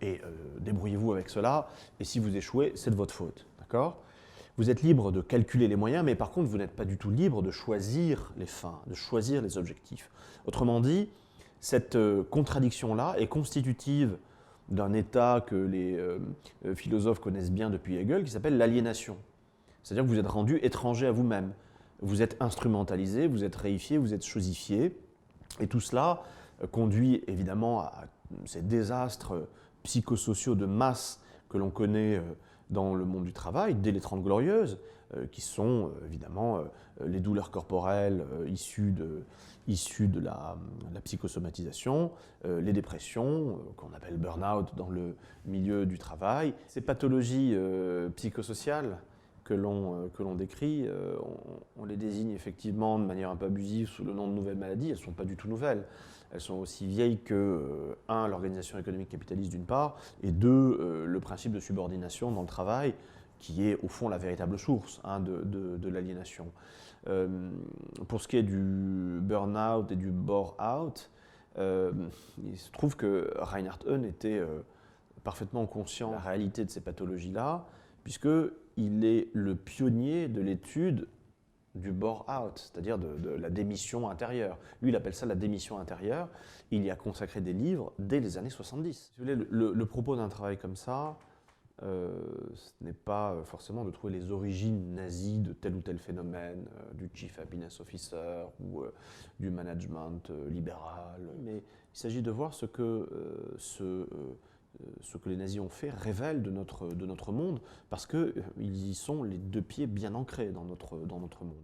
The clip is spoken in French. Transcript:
et débrouillez-vous avec cela, et si vous échouez, c'est de votre faute. D'accord ? Vous êtes libre de calculer les moyens, mais par contre, vous n'êtes pas du tout libre de choisir les fins, de choisir les objectifs. Autrement dit, cette contradiction-là est constitutive d'un état que les philosophes connaissent bien depuis Hegel, qui s'appelle l'aliénation. C'est-à-dire que vous êtes rendu étranger à vous-même. Vous êtes instrumentalisé, vous êtes réifié, vous êtes chosifié. Et tout cela conduit évidemment à ces désastres psychosociaux de masse que l'on connaît dans le monde du travail, dès les Trente Glorieuses, qui sont évidemment les douleurs corporelles issues de la psychosomatisation, les dépressions, qu'on appelle burn-out dans le milieu du travail. Ces pathologies psychosociales que l'on décrit, on les désigne effectivement de manière un peu abusive sous le nom de nouvelles maladies. Elles ne sont pas du tout nouvelles. Elles sont aussi vieilles que, un, l'organisation économique capitaliste d'une part, et deux, le principe de subordination dans le travail, qui est au fond la véritable source de l'aliénation. Pour ce qui est du burn-out et du bore-out, il se trouve que Reinhard Heune était parfaitement conscient de la réalité de ces pathologies-là, puisqu'il est le pionnier de l'étude du bore-out, c'est-à-dire de la démission intérieure. Lui, il appelle ça la démission intérieure. Il y a consacré des livres dès les années 70. Si vous voulez, le propos d'un travail comme ça, ce n'est pas forcément de trouver les origines nazies de tel ou tel phénomène, du Chief Happiness Officer ou du management libéral, mais il s'agit de voir ce que les nazis ont fait révèle de notre monde, parce qu'ils y sont les deux pieds bien ancrés dans notre monde.